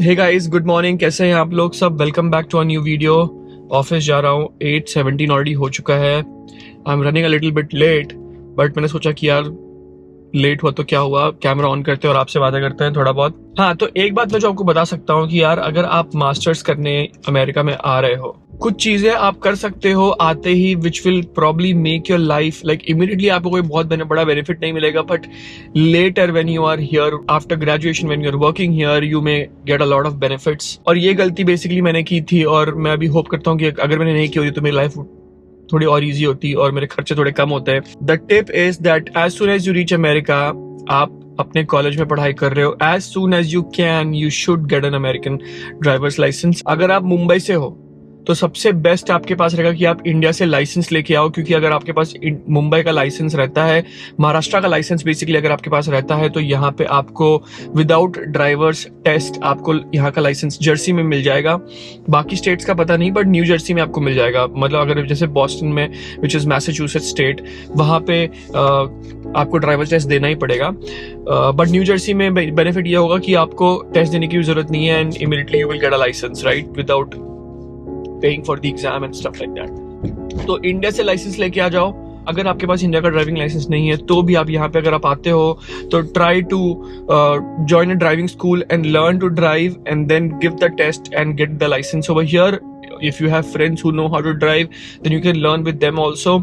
Hey guys, good morning. कैसे हैं आप लोग सब? Welcome back to a new video. Office जा रहा हूँ, 8:17 ऑलरेडी हो चुका है। I am running a little bit late, but मैंने सोचा कि यार लेट हुआ तो क्या हुआ, कैमरा ऑन करते हैं और आपसे बातें करते हैं थोड़ा बहुत। हाँ, तो एक बात मैं जो आपको बता सकता हूँ कि यार अगर आप मास्टर्स करने अमेरिका में आ रहे हो, कुछ चीजें आप कर सकते हो आते ही which will probably make your life like immediately आपको कोई बहुत बड़ा बेनिफिट नहीं मिलेगा, but later when you are here after graduation, when you are working here, you may get a lot of benefits. और ये गलती बेसिकली मैंने की थी और मैं अभी होप करता हूँ कि अगर मैंने नहीं की होती तो मेरी लाइफ थोड़ी और इजी होती और मेरे खर्चे थोड़े कम होते हैं। The tip is that as soon as you reach America, आप अपने कॉलेज में पढ़ाई कर रहे हो, as soon as you can you should get an American driver's licence. अगर आप मुंबई से हो तो सबसे बेस्ट आपके पास रहेगा कि आप इंडिया से लाइसेंस लेके आओ, क्योंकि अगर आपके पास मुंबई का लाइसेंस रहता है, महाराष्ट्र का लाइसेंस बेसिकली अगर आपके पास रहता है, तो यहाँ पे आपको विदाउट ड्राइवर्स टेस्ट आपको यहाँ का लाइसेंस जर्सी में मिल जाएगा। बाकी स्टेट्स का पता नहीं, बट न्यू जर्सी में आपको मिल जाएगा। मतलब अगर जैसे बॉस्टन में, विच इज मैसाचुसेट्स स्टेट, वहां पे आपको ड्राइवर टेस्ट देना ही पड़ेगा। बट न्यू जर्सी में बेनिफिट ये होगा कि आपको टेस्ट देने की भी जरूरत नहीं है and immediately you will get a licence, right, without paying for the exam and stuff like that. तो इंडिया से लाइसेंस लेके आ जाओ। अगर आपके पास इंडिया का ड्राइविंग लाइसेंस नहीं है तो भी आप यहाँ पे अगर आप आते हो तो try to join a driving school and learn to drive and then give the test and get the licence over here. If you have friends who know how to drive, then you can learn with them also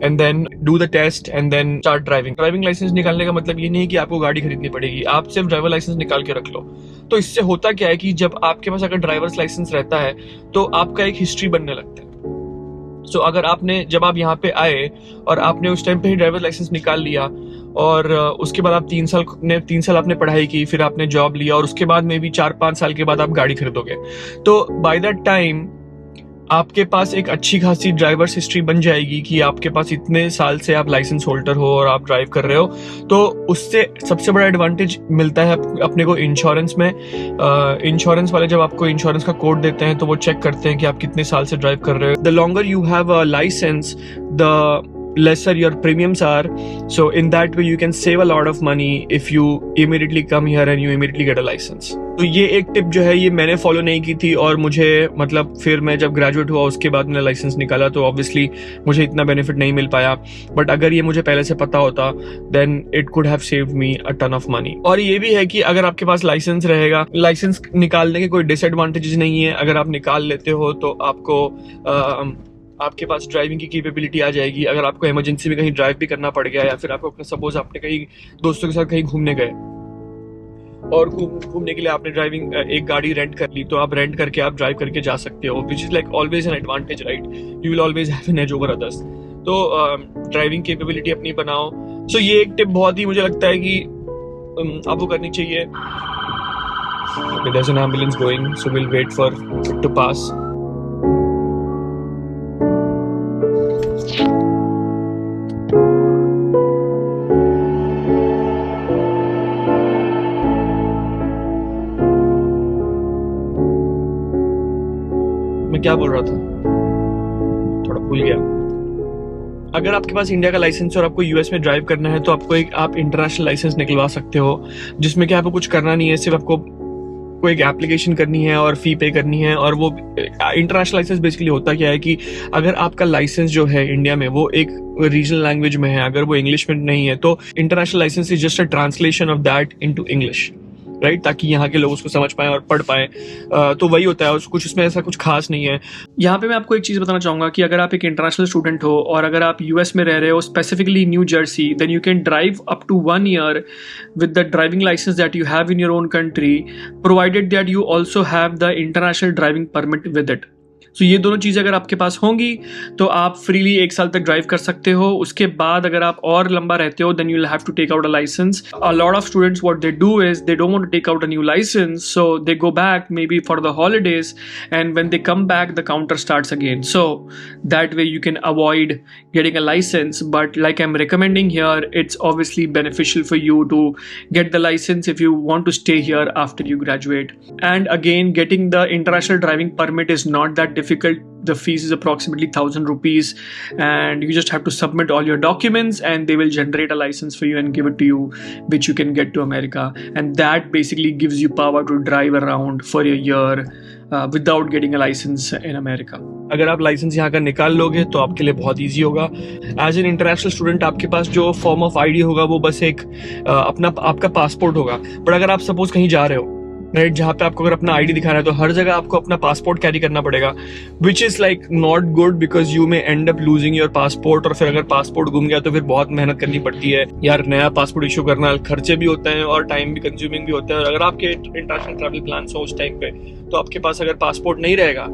and then do the test and then start driving. Driving licence निकालने का मतलब ये नहीं है कि आपको गाड़ी खरीदनी पड़ेगी, आप सिर्फ ड्राइवर लाइसेंस निकाल के रख लो। तो इससे होता क्या है कि जब आपके पास अगर ड्राइवर्स लाइसेंस रहता है तो आपका एक हिस्ट्री बनने लगता है। सो अगर आपने जब आप यहाँ पे आए और आपने उस टाइम पे ही ड्राइवर लाइसेंस निकाल लिया और उसके बाद आप 3 साल आपने पढ़ाई की, फिर आपने जॉब लिया और उसके बाद में भी 4-5 साल के बाद आप गाड़ी खरीदोगे, तो बाय दैट टाइम आपके पास एक अच्छी खासी ड्राइवर्स हिस्ट्री बन जाएगी कि आपके पास इतने साल से आप लाइसेंस होल्डर हो और आप ड्राइव कर रहे हो। तो उससे सबसे बड़ा एडवांटेज मिलता है अपने को इंश्योरेंस में। इंश्योरेंस वाले जब आपको इंश्योरेंस का कोड देते हैं तो वो चेक करते हैं कि आप कितने साल से ड्राइव कर रहे हो। The longer you have a licence, द lesser your premiums are, so in that way you can save a lot of money if you immediately come here and you immediately get a license. तो ये एक tip जो है ये मैंने follow नहीं की थी और मुझे मतलब फिर मैं जब ग्रेजुएट हुआ उसके बाद मैंने लाइसेंस निकाला तो ऑब्वियसली मुझे इतना बेनिफिट नहीं मिल पाया, बट अगर ये मुझे पहले से पता होता then it could have saved me a ton of money. और ये भी है कि अगर आपके पास लाइसेंस रहेगा, लाइसेंस निकालने के कोई डिसएडवांटेजेस नहीं है। अगर आप निकाल लेते हो तो आपको आपके पास ड्राइविंग की कैपेबिलिटी आ जाएगी। अगर आपको इमरजेंसी में कहीं ड्राइव भी करना पड़ गया या फिर आपको सपोज आपने कहीं दोस्तों के साथ कहीं घूमने गए और घूमने के लिए आपने ड्राइविंग एक गाड़ी रेंट कर ली, तो आप रेंट करके आप ड्राइव करके जा सकते हो, which is like always an advantage, right. You will always have an edge over others. तो ड्राइविंग कैपेबिलिटी अपनी बनाओ। सो ये एक टिप बहुत ही मुझे लगता है कि आपको करनी चाहिए। There's an ambulance going, so we'll wait for it to pass. मैं क्या बोल रहा था, थोड़ा भूल गया। अगर आपके पास इंडिया का लाइसेंस और आपको यूएस में ड्राइव करना है तो आप इंटरनेशनल लाइसेंस निकलवा सकते हो, जिसमें कि आपको कुछ करना नहीं है, सिर्फ आपको कोई एक एप्लीकेशन करनी है और फी पे करनी है। और वो इंटरनेशनल लाइसेंस बेसिकली होता क्या है कि अगर आपका लाइसेंस जो है इंडिया में वो एक रीजनल लैंग्वेज में है, अगर वो इंग्लिश में नहीं है, तो international licence is just a translation of that into English, right, ताकि यहाँ के लोग उसको समझ पाए और पढ़ पाए। तो वही होता है, कुछ उसमें ऐसा कुछ खास नहीं है। यहाँ पे मैं आपको एक चीज़ बताना चाहूँगा कि अगर आप एक इंटरनेशनल स्टूडेंट हो और अगर आप यूएस में रह रहे हो, specifically New Jersey, then you can drive up to 1 year with the driving license that you have in your own country, provided that you also have the international driving permit with it. सो ये दोनों चीज़ें अगर आपके पास होंगी तो आप freely 1 साल तक ड्राइव कर सकते हो। उसके बाद अगर आप और लंबा रहते हो then you will have to take out a licence. A lot of students what they do is they don't want to take out a new licence, so they go back maybe for the holidays and when they come back the counter starts again. So that way you can avoid getting a license, but like I'm recommending here, it's obviously beneficial for you to get the license if you want to stay here after you graduate. And again, getting the international driving permit is not that difficult. difficult. The fees is approximately 1,000 rupees, and you just have to submit all your documents and they will generate a license for you and give it to you, which you can get to America. And that basically gives you power to drive around for a year without getting a license in America. अगर आप licence यहाँ का निकाल लोगे तो आपके लिए बहुत ईजी होगा. एज एन इंटरनेशनल स्टूडेंट आपके पास जो फॉर्म ऑफ आईडी होगा वो बस एक आपका पासपोर्ट होगा. बट अगर आप सपोज कहीं जा रहे हो, राइट, जहाँ पे आपको अगर अपना आईडी दिखाना है तो हर जगह आपको अपना पासपोर्ट कैरी करना पड़ेगा, विच is like not good because you may and up losing your passport. और फिर अगर पासपोर्ट गुम गया तो फिर बहुत मेहनत करनी पड़ती है यार. नया पासपोर्ट इशू करना खर्चे भी होते हैं और टाइम भी कंज्यूमिंग भी होता है. और अगर आपके इंटरनेशनल ट्रैवल प्लान हो उस टाइम पे तो आपके पास अगर पासपोर्ट नहीं रहेगा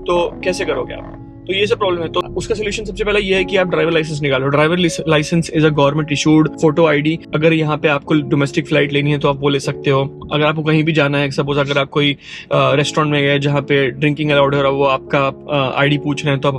तो कैसे करोगे आप? तो ये सब प्रॉब्लम है. तो उसका सोल्यूशन सबसे पहला ये है कि आप ड्राइवर लाइसेंस निकालो. Driver licence is a government issued photo ID. अगर यहाँ पे आपको डोमेस्टिक फ्लाइट लेनी है तो आप वो ले सकते हो. अगर आपको कहीं भी जाना है, सपोज अगर आप कोई रेस्टोरेंट में गए जहाँ पे ड्रिंकिंग अलाउड है, वो आपका आईडी पूछ रहे हैं, तो आप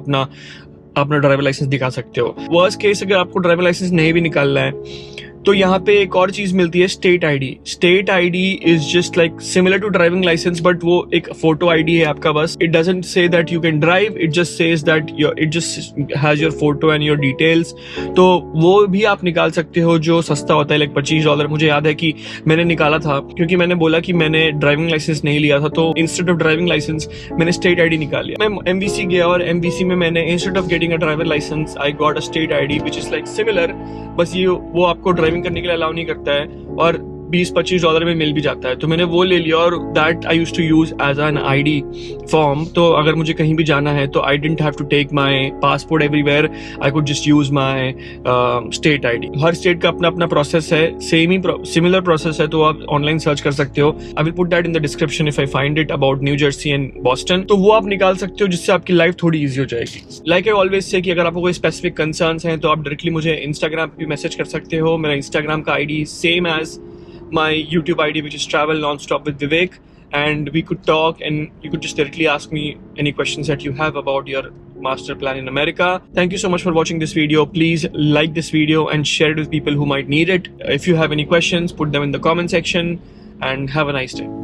अपना ड्राइवर लाइसेंस दिखा सकते हो. वर्स्ट केस अगर आपको ड्राइवर लाइसेंस नहीं भी निकालना है तो यहाँ पे एक और चीज मिलती है, state ID. State ID is just like similar to driving licence, but वो एक फोटो आईडी है आपका बस. It doesn't say that you can drive, it just says that it just has your photo and your details. तो वो भी आप निकाल सकते हो, जो सस्ता होता है, लाइक $25. मुझे याद है कि मैंने निकाला था क्योंकि मैंने बोला कि मैंने ड्राइविंग लाइसेंस नहीं लिया था, तो इंस्टेड ऑफ ड्राइविंग लाइसेंस मैंने स्टेट आईडी निकाल लिया. मैं एमवीसी गया और एमवीसी में मैंने instead of getting a driver licence I got a state ID which is like similar. बस ये वो आपको ड्राइविंग करने के लिए अलाउ नहीं करता है और $20-25 में मिल भी जाता है. तो मैंने वो ले लिया और that I used to use as an ID form. तो अगर मुझे कहीं भी जाना है तो I didn't have to take my passport everywhere, I could just use my state ID. हर स्टेट का अपना अपना प्रोसेस है, सिमिलर प्रोसेस है, तो आप ऑनलाइन सर्च कर सकते हो. I will put that in the description if I find it about new Jersey and Boston. तो वो आप निकाल सकते हो जिससे आपकी लाइफ थोड़ी ईजी हो जाएगी. लाइक आई ऑलवेज से कि अगर आपको कोई स्पेसिफिक कंसर्न्स हैं तो आप डायरेक्टली मुझे इंस्टाग्राम पे भी मैसेज कर सकते हो. मेरा इंस्टाग्राम का ID same as my YouTube ID, which is Travel Nonstop with Vivek, and we could talk and you could just directly ask me any questions that you have about your master plan in America. Thank you so much for watching this video. Please like this video and share it with people who might need it. If you have any questions, put them in the comment section and have a nice day.